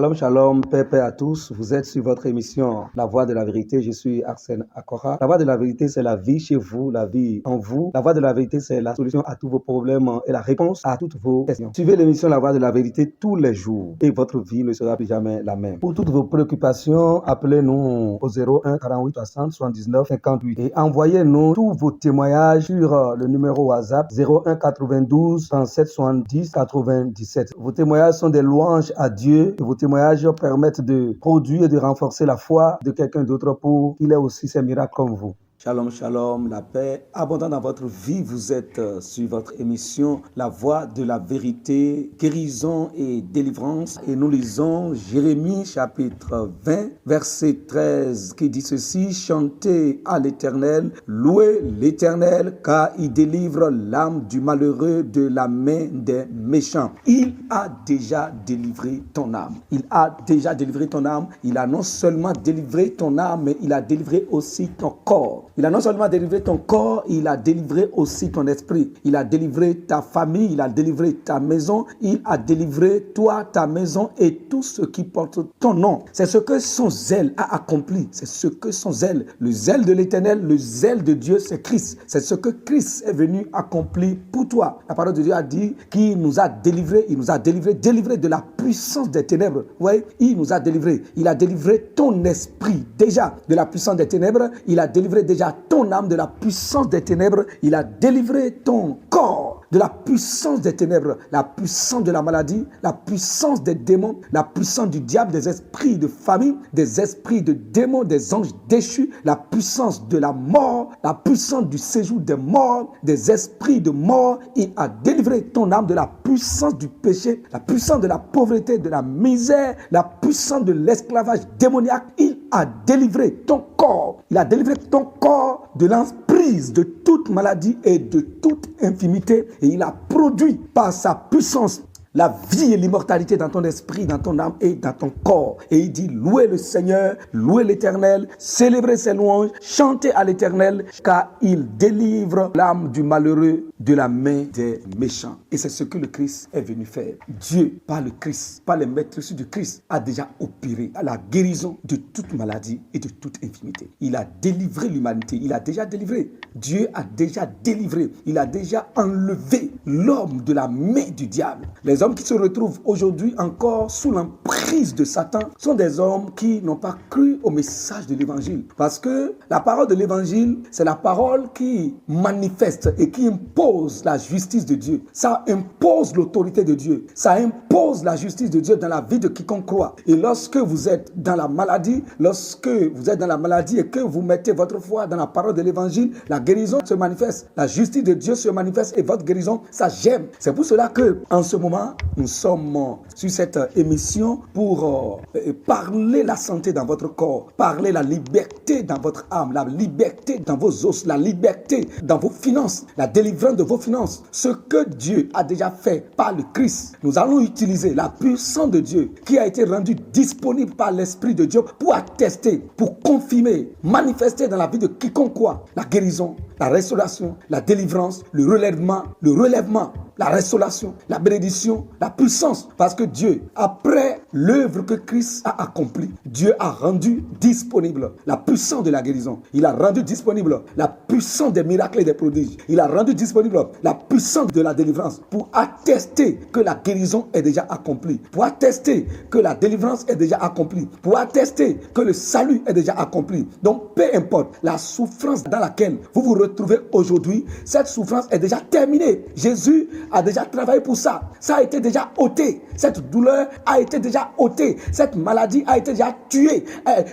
Shalom, shalom, paix à tous. Vous êtes sur votre émission La Voix de la Vérité. Je suis Arsène Akora. La Voix de la Vérité, c'est la vie chez vous, la vie en vous. La Voix de la Vérité, c'est la solution à tous vos problèmes et la réponse à toutes vos questions. Suivez l'émission La Voix de la Vérité tous les jours et votre vie ne sera plus jamais la même. Pour toutes vos préoccupations, appelez-nous au 01 48 60 79 58 et envoyez-nous tous vos témoignages sur le numéro WhatsApp 01 92 37 70 97. Vos témoignages sont des louanges à Dieu et vos témoignages permettent de produire et de renforcer la foi de quelqu'un d'autre pour qu'il ait aussi ses miracles comme vous. Shalom, shalom, la paix abondante dans votre vie. Vous êtes sur votre émission La Voix de la Vérité, guérison et délivrance. Et nous lisons Jérémie chapitre 20, verset 13 qui dit ceci: chantez à l'Éternel, louez l'Éternel, car il délivre l'âme du malheureux de la main des méchants. Il a déjà délivré ton âme. Il a déjà délivré ton âme. Il a non seulement délivré ton âme, mais il a délivré aussi ton corps. Il a non seulement délivré ton corps, il a délivré aussi ton esprit. Il a délivré ta famille, il a délivré ta maison, il a délivré toi, ta maison et tout ce qui porte ton nom. C'est ce que son zèle a accompli. C'est ce que son zèle, le zèle de l'Éternel, le zèle de Dieu, c'est Christ. C'est ce que Christ est venu accomplir pour toi. La parole de Dieu a dit qu'il nous a délivrés, il nous a délivré de la puissance des ténèbres. Oui, il nous a délivrés. Il a délivré ton esprit déjà de la puissance des ténèbres. Il a délivré déjà ton âme de la puissance des ténèbres. Il a délivré ton corps de la puissance des ténèbres, la puissance de la maladie, la puissance des démons, la puissance du diable, des esprits de famille, des esprits de démons, des anges déchus, la puissance de la mort, la puissance du séjour des morts, des esprits de mort. Il a délivré ton âme de la puissance du péché, la puissance de la pauvreté, de la misère, la puissance de l'esclavage démoniaque. Il a délivré ton corps. Il a délivré ton corps de l'emprise de toute maladie et de toute infirmité. Et il a produit par sa puissance la vie et l'immortalité dans ton esprit, dans ton âme et dans ton corps. Et il dit, louez le Seigneur, louez l'Éternel, célébrez ses louanges, chantez à l'Éternel, car il délivre l'âme du malheureux de la main des méchants. Et c'est ce que le Christ est venu faire. Dieu, par le Christ, par les maîtres du Christ, a déjà opéré à la guérison de toute maladie et de toute infirmité. Il a délivré l'humanité. Il a déjà délivré. Dieu a déjà délivré. Il a déjà enlevé l'homme de la main du diable. Les hommes qui se retrouvent aujourd'hui encore sous l'emprise de Satan sont des hommes qui n'ont pas cru au message de l'évangile. Parce que la parole de l'évangile, c'est la parole qui manifeste et qui impose la justice de Dieu. Ça impose l'autorité de Dieu. Ça impose la justice de Dieu dans la vie de quiconque croit. Et lorsque vous êtes dans la maladie, et que vous mettez votre foi dans la parole de l'évangile, la guérison se manifeste. La justice de Dieu se manifeste et votre guérison, ça germe. C'est pour cela que, en ce moment, nous sommes sur cette émission pour parler la santé dans votre corps, parler la liberté dans votre âme, la liberté dans vos os, la liberté dans vos finances, la délivrance de vos finances. Ce que Dieu a déjà fait par le Christ, nous allons utiliser la puissance de Dieu qui a été rendue disponible par l'Esprit de Dieu pour attester, pour confirmer, manifester dans la vie de quiconque croit la guérison, la restauration, la délivrance, le relèvement, la restauration, la bénédiction, la puissance. Parce que Dieu, après l'œuvre que Christ a accomplie, Dieu a rendu disponible la puissance de la guérison. Il a rendu disponible la puissance des miracles et des prodiges. Il a rendu disponible la puissance de la délivrance pour attester que la guérison est déjà accomplie, pour attester que la délivrance est déjà accomplie, pour attester que le salut est déjà accompli. Donc, peu importe la souffrance dans laquelle vous vous retrouvez aujourd'hui, cette souffrance est déjà terminée. Jésus a déjà travaillé pour ça. Ça a été déjà ôté. Cette douleur a été déjà ôtée. Cette maladie a été déjà tuée.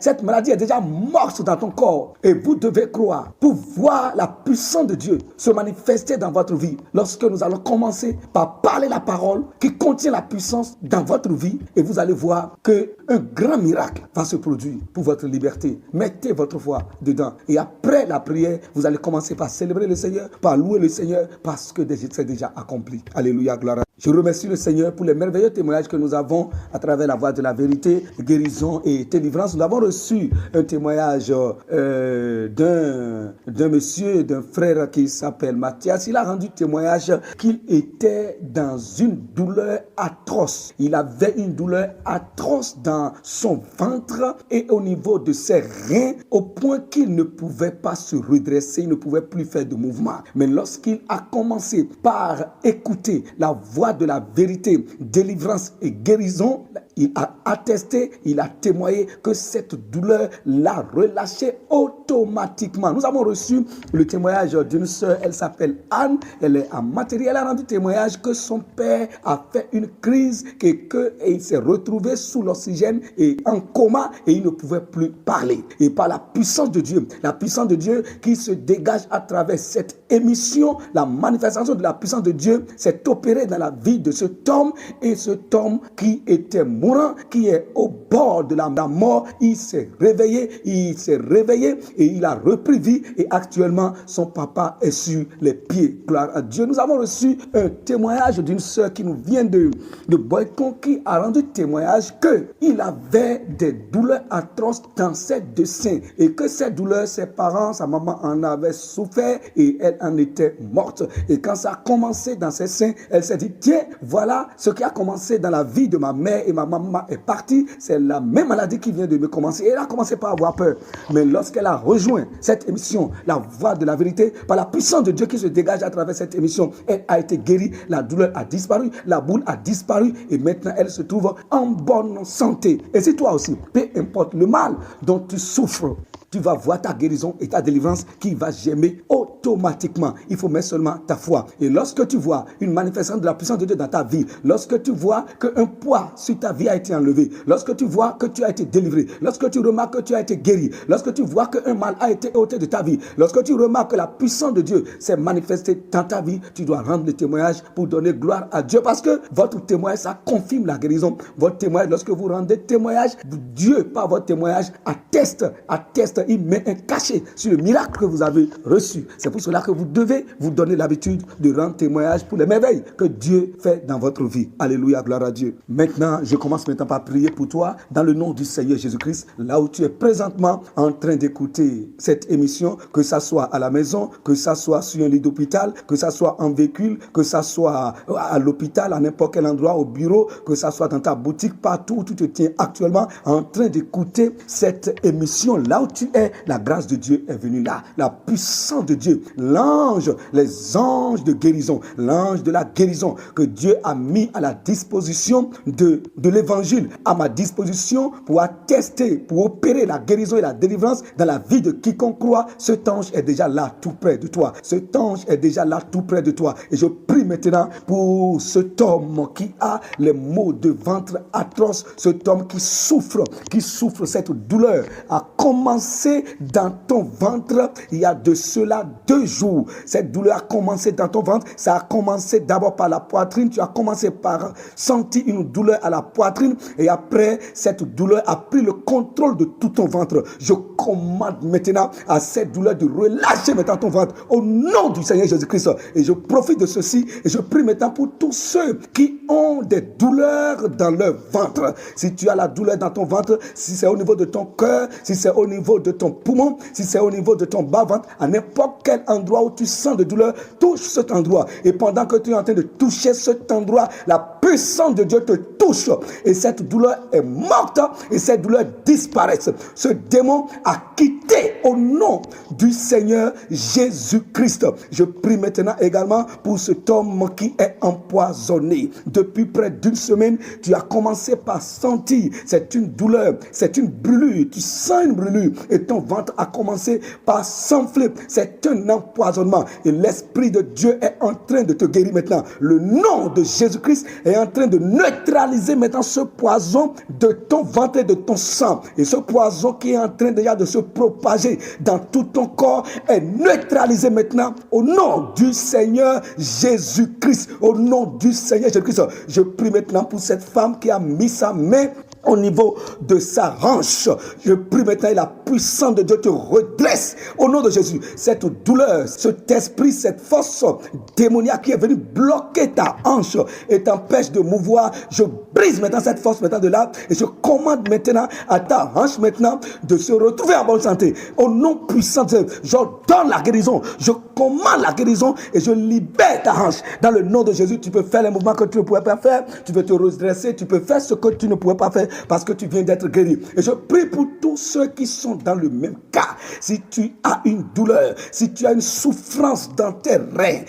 Cette maladie est déjà morte dans ton corps. Et vous devez croire pour voir la puissance de Dieu se manifester dans votre vie. Lorsque nous allons commencer par parler la parole qui contient la puissance dans votre vie, et vous allez voir qu'un grand miracle va se produire pour votre liberté. Mettez votre foi dedans. Et après la prière, vous allez commencer par célébrer le Seigneur, par louer le Seigneur, parce que c'est déjà accompli. accompli. Alléluia, gloire à Dieu. Je remercie le Seigneur pour les merveilleux témoignages que nous avons à travers la voie de la vérité, guérison et délivrance. Nous avons reçu un témoignage d'un monsieur, d'un frère qui s'appelle Mathias. Il a rendu témoignage qu'il était dans une douleur atroce. Il avait une douleur atroce dans son ventre et au niveau de ses reins, au point qu'il ne pouvait pas se redresser, il ne pouvait plus faire de mouvement. Mais lorsqu'il a commencé par écouter la voix de la vérité, délivrance et guérison, il a attesté, il a témoigné que cette douleur l'a relâché automatiquement. Nous avons reçu le témoignage d'une sœur, elle s'appelle Anne, elle est en matériel, elle a rendu témoignage que son père a fait une crise et qu'il s'est retrouvé sous l'oxygène et en coma et il ne pouvait plus parler. Et par la puissance de Dieu qui se dégage à travers cette émission, la manifestation de la puissance de Dieu s'est opérée dans la vie de cet homme, et cet homme qui était mourant, qui est au bord de la mort, il s'est réveillé et il a repris vie, et actuellement son papa est sur les pieds. Gloire à Dieu. Nous avons reçu un témoignage d'une sœur qui nous vient de Boycon, qui a rendu témoignage qu'il avait des douleurs atroces dans ses deux seins et que ces douleurs, ses parents, sa maman en avaient souffert et elle en était morte. Et quand ça a commencé dans ses seins, elle s'est dit, tiens, voilà ce qui a commencé dans la vie de ma mère et ma maman est partie. C'est la même maladie qui vient de me commencer. Et elle a commencé par avoir peur. Mais lorsqu'elle a rejoint cette émission, la voix de la vérité, par la puissance de Dieu qui se dégage à travers cette émission, elle a été guérie, la douleur a disparu, la boule a disparu et maintenant elle se trouve en bonne santé. Et si toi aussi, peu importe le mal dont tu souffres, tu vas voir ta guérison et ta délivrance qui va germer automatiquement. Il faut mettre seulement ta foi. Et lorsque tu vois une manifestation de la puissance de Dieu dans ta vie, lorsque tu vois qu'un poids sur ta vie a été enlevé, lorsque tu vois que tu as été délivré, lorsque tu remarques que tu as été guéri, lorsque tu vois qu'un mal a été ôté de ta vie, lorsque tu remarques que la puissance de Dieu s'est manifestée dans ta vie, tu dois rendre le témoignage pour donner gloire à Dieu, parce que votre témoignage, ça confirme la guérison. Votre témoignage, lorsque vous rendez témoignage, Dieu, par votre témoignage, atteste, il met un cachet sur le miracle que vous avez reçu. C'est pour cela que vous devez vous donner l'habitude de rendre témoignage pour les merveilles que Dieu fait dans votre vie. Alléluia, gloire à Dieu. Maintenant, je commence maintenant par prier pour toi dans le nom du Seigneur Jésus-Christ, là où tu es présentement en train d'écouter cette émission, que ça soit à la maison, que ça soit sur un lit d'hôpital, que ça soit en véhicule, que ça soit à l'hôpital, à n'importe quel endroit, au bureau, que ça soit dans ta boutique, partout où tu te tiens actuellement en train d'écouter cette émission, là où tu es, la grâce de Dieu est venue là, la puissance de Dieu, l'ange, les anges de guérison, l'ange de la guérison que Dieu a mis à la disposition de l'évangile, à ma disposition pour attester, pour opérer la guérison et la délivrance dans la vie de quiconque croit. Cet ange est déjà là tout près de toi. Cet ange est déjà là tout près de toi. Et je prie maintenant pour cet homme qui a les maux de ventre atroces, cet homme qui souffre cette douleur a commencé dans ton ventre il y a de cela 2 jours. Cette douleur a commencé dans ton ventre. Ça a commencé d'abord par la poitrine. Tu as commencé par sentir une douleur à la poitrine et après, cette douleur a pris le contrôle de tout ton ventre. Je commande maintenant à cette douleur de relâcher maintenant ton ventre au nom du Seigneur Jésus-Christ. Et je profite de ceci et je prie maintenant pour tous ceux qui ont des douleurs dans leur ventre. Si tu as la douleur dans ton ventre, si c'est au niveau de ton cœur, si c'est au niveau de ton poumon, si c'est au niveau de ton bas-ventre, à n'importe quel endroit où tu sens de douleur, touche cet endroit. Et pendant que tu es en train de toucher cet endroit, la puissance de Dieu te touche. Et cette douleur est morte et cette douleur disparaît. Ce démon a quitté au nom du Seigneur Jésus-Christ. Je prie maintenant également pour cet homme qui est empoisonné. Depuis près d'1 semaine, tu as commencé par sentir, c'est une douleur, c'est une brûlure. Tu sens une brûlure et ton ventre a commencé par s'enfler. C'est un empoisonnement et l'Esprit de Dieu est en train de te guérir maintenant. Le nom de Jésus-Christ est en train de neutraliser maintenant ce poison de ton ventre et de ton sang. Et ce poison qui est en train déjà de se propager dans tout ton corps est neutralisé maintenant au nom du Seigneur Jésus-Christ. Au nom du Seigneur Jésus-Christ. Je prie maintenant pour cette femme qui a mis sa main au niveau de sa hanche. Je prie maintenant et la puissance de Dieu te redresse au nom de Jésus. Cette douleur, cet esprit, cette force démoniaque qui est venue bloquer ta hanche et t'empêche de mouvoir, je brise maintenant cette force maintenant de là et je commande maintenant à ta hanche maintenant de se retrouver en bonne santé. Au nom puissant de Dieu, j'ordonne la guérison, je commande la guérison et je libère ta hanche. Dans le nom de Jésus, tu peux faire les mouvements que tu ne pouvais pas faire, tu peux te redresser, tu peux faire ce que tu ne pouvais pas faire parce que tu viens d'être guéri. Et je prie pour tous ceux qui sont dans le même cas. Si tu as une douleur, si tu as une souffrance dans tes reins,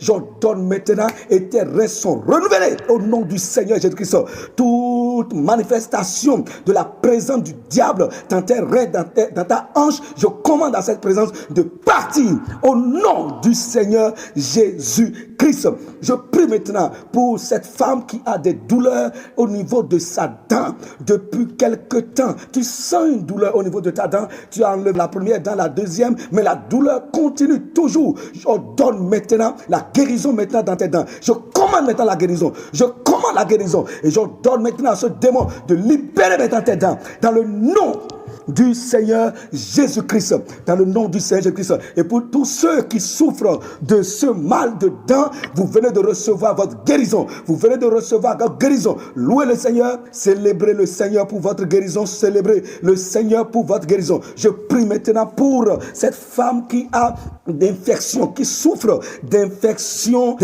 j'ordonne maintenant et tes reins sont renouvelés au nom du Seigneur Jésus-Christ. Toute manifestation de la présence du diable dans tes reins, dans ta hanche, je commande à cette présence de partir au nom du Seigneur Jésus-Christ. Je prie maintenant pour cette femme qui a des douleurs au niveau de sa dent depuis quelque temps. Tu sens une douleur au niveau de ta dent, tu enlèves la première dent, la deuxième, mais la douleur continue toujours. Je donne maintenant la guérison maintenant dans tes dents. Je commande maintenant la guérison. Je commande la guérison et je donne maintenant à ce démon de libérer maintenant tes dents dans le nom du Seigneur Jésus-Christ, dans le nom du Seigneur Jésus-Christ. Et pour tous ceux qui souffrent de ce mal de dents, vous venez de recevoir votre guérison. Vous venez de recevoir votre guérison. Louez le Seigneur, célébrez le Seigneur pour votre guérison, célébrez le Seigneur pour votre guérison. Je prie maintenant pour cette femme qui a d'infection, qui souffre d'infection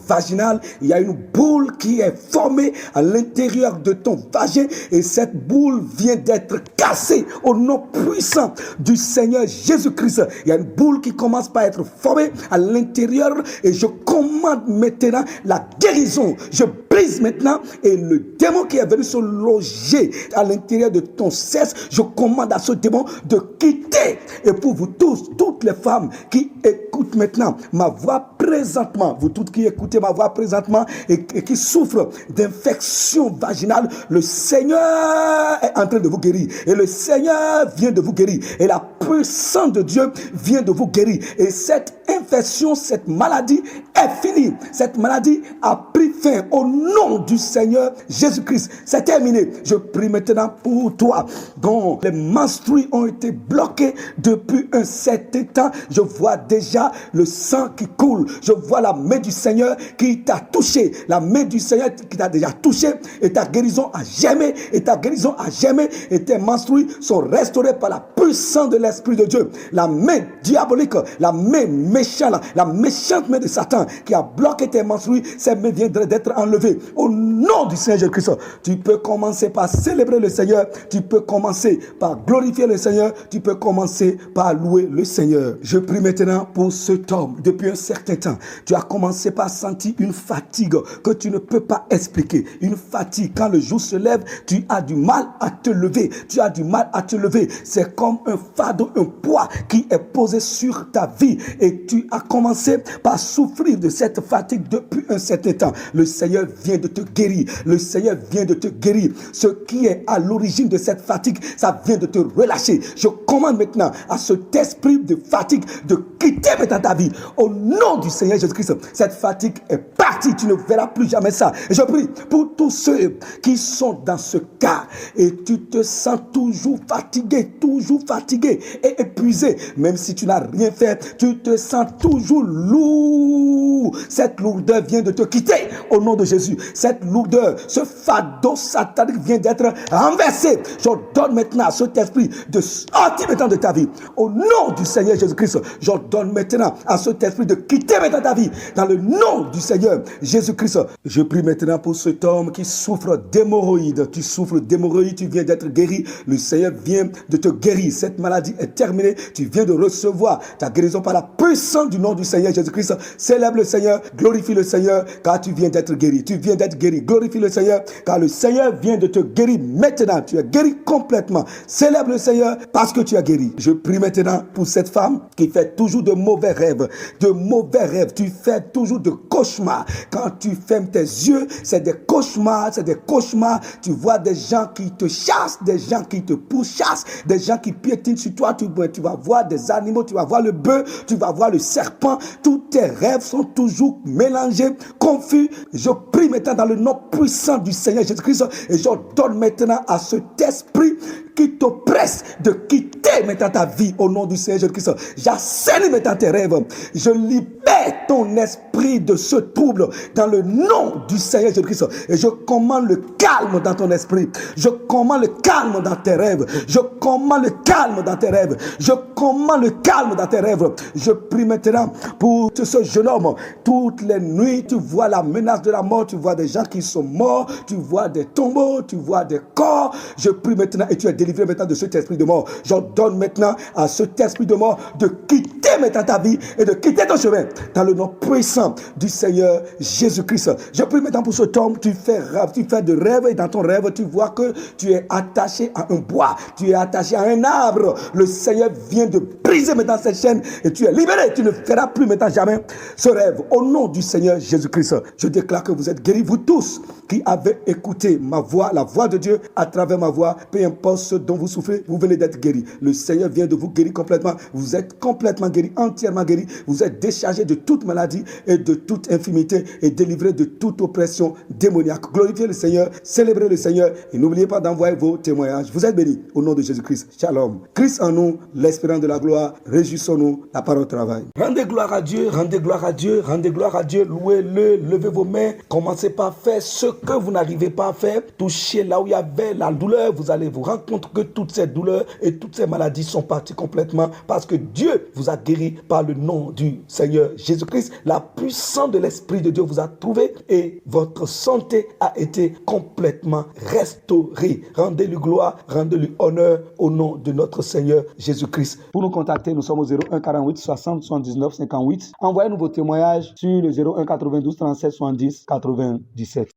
vaginale. Il y a une boule qui est formée à l'intérieur de ton vagin et cette boule vient d'être cassée au nom puissant du Seigneur Jésus-Christ. Il y a une boule qui commence par être formée à l'intérieur et je commande maintenant la guérison. Je brise maintenant et le démon qui est venu se loger à l'intérieur de ton sexe, je commande à ce démon de quitter. Et pour vous tous, toutes les femmes qui écoutent maintenant ma voix présentement, vous toutes qui écoutez ma voix présentement et qui souffrent d'infection vaginale, le Seigneur est en train de vous guérir et le Seigneur vient de vous guérir et la puissance de Dieu vient de vous guérir et cette infection, cette maladie est finie. Cette maladie a pris fin au nom du Seigneur Jésus-Christ. C'est terminé. Je prie maintenant pour toi dont les menstrues ont été bloquées depuis un certain temps. Je vois déjà le sang qui coule. Je vois la main du Seigneur qui t'a touché. La main du Seigneur qui t'a déjà touché et ta guérison a jamais, et ta guérison a jamais, et tes menstrues sont restaurées par la puissance de l'Esprit de Dieu. La main diabolique, la main méchante, la méchante main de Satan qui a bloqué tes menstrues, cette main vient d'être enlevée. Au nom du Seigneur Jésus-Christ, tu peux commencer par célébrer le Seigneur, tu peux commencer par glorifier le Seigneur, tu peux commencer par louer le Seigneur. Je prie maintenant pour cet homme. Depuis un certain temps, tu as commencé par sentir une fatigue que tu ne peux pas expliquer. Une fatigue, quand le jour se lève, tu as du mal à te lever. Tu as du mal à te lever. C'est comme un fardeau, un poids qui est posé sur ta vie. Et tu as commencé par souffrir de cette fatigue depuis un certain temps. Le Seigneur vient de te guérir. Le Seigneur vient de te guérir. Ce qui est à l'origine de cette fatigue, ça vient de te relâcher. Je commande maintenant à cet esprit de fatigue de quitter maintenant ta vie. Au nom du Seigneur Jésus-Christ, cette fatigue est partie. Tu ne verras plus jamais ça. Et je prie pour tous ceux qui sont dans ce cas et tu te sens toujours fatigué et épuisé. Même si tu n'as rien fait, tu te sens toujours lourd. Cette lourdeur vient de te quitter au nom de Jésus. Cette lourdeur, ce fardeau satanique vient d'être renversé. J'ordonne maintenant à cet esprit de sortir maintenant de ta vie. Au nom du Seigneur Jésus-Christ, j'ordonne maintenant à cet esprit de quitter maintenant ta vie. Dans le nom du Seigneur Jésus-Christ, je prie maintenant pour cet homme qui souffre d'hémorroïdes. Tu souffres d'hémorroïdes, tu viens d'être guéri. Le Seigneur vient de te guérir. Cette maladie est terminée. Tu viens de recevoir ta guérison par la puissance du nom du Seigneur Jésus-Christ. Célèbre le Seigneur, glorifie le Seigneur, car tu viens d'être guéri. Tu viens d'être guéri. Glorifie le Seigneur, car le Seigneur vient de te guérir maintenant. Tu es guéri complètement. Célèbre le Seigneur parce que tu es guéri. Je prie maintenant pour cette femme qui fait toujours de mauvais rêves. De mauvais rêves. Tu fais toujours de cauchemars. Quand tu fermes tes yeux, c'est des cauchemars, c'est des cauchemars. Tu vois des gens qui te chassent, des gens qui te pourchassent, des gens qui piétinent sur toi. Tu vas voir des animaux, tu vas voir le bœuf, tu vas voir le serpent. Tous tes rêves sont toujours mélangés, confus. Je prie prie maintenant dans le nom puissant du Seigneur Jésus-Christ et j'ordonne maintenant à cet esprit qui t'oppresse de quitter maintenant ta vie au nom du Seigneur Jésus-Christ. J'assainis maintenant tes rêves. Je libère ton esprit de ce trouble dans le nom du Seigneur Jésus-Christ. Et je commande le calme dans ton esprit. Je commande le calme dans tes rêves. Je commande le calme dans tes rêves. Je commande le calme dans tes rêves. Je prie maintenant pour ce jeune homme. Toutes les nuits, tu vois la menace de la mort. Tu vois des gens qui sont morts. Tu vois des tombeaux. Tu vois des corps. Je prie maintenant et tu es délivré maintenant de cet esprit de mort. J'ordonne maintenant à cet esprit de mort de quitter maintenant ta vie et de quitter ton chemin dans le nom puissant du Seigneur Jésus-Christ. Je prie maintenant pour cet homme. Tu fais de rêve et dans ton rêve, tu vois que tu es attaché à un bois. Tu es attaché à un arbre. Le Seigneur vient de briser maintenant cette chaîne et tu es libéré. Tu ne feras plus maintenant jamais ce rêve. Au nom du Seigneur Jésus-Christ, je déclare que vous êtes guéris, vous tous qui avez écouté ma voix, la voix de Dieu à travers ma voix. Peu importe ce dont vous souffrez, vous venez d'être guéris. Le Seigneur vient de vous guérir complètement. Vous êtes complètement guéris, entièrement guéris. Vous êtes déchargés de toute maladie et de toute infirmité et délivrés de toute oppression démoniaque. Glorifiez le Seigneur, célébrez le Seigneur et n'oubliez pas d'envoyer vos témoignages. Vous êtes bénis au nom de Jésus-Christ. Shalom. Christ en nous, l'espérance de la gloire. Réjouissons-nous, la parole travaille. Rendez gloire à Dieu, rendez gloire à Dieu, rendez gloire à Dieu. Louez-le, levez vos mains. Commencez par faire ce que vous n'arrivez pas à faire. Touchez là où il y avait la douleur. Vous allez vous rendre compte que toutes ces douleurs et toutes ces maladies sont parties complètement parce que Dieu vous a guéri par le nom du Seigneur Jésus-Christ. La puissance de l'Esprit de Dieu vous a trouvé et votre santé a été complètement restaurée. Rendez-lui gloire, rendez-lui honneur au nom de notre Seigneur Jésus-Christ. Pour nous contacter, nous sommes au 01 48 60 79 58. Envoyez-nous vos témoignages sur le 01 92 37 70 97.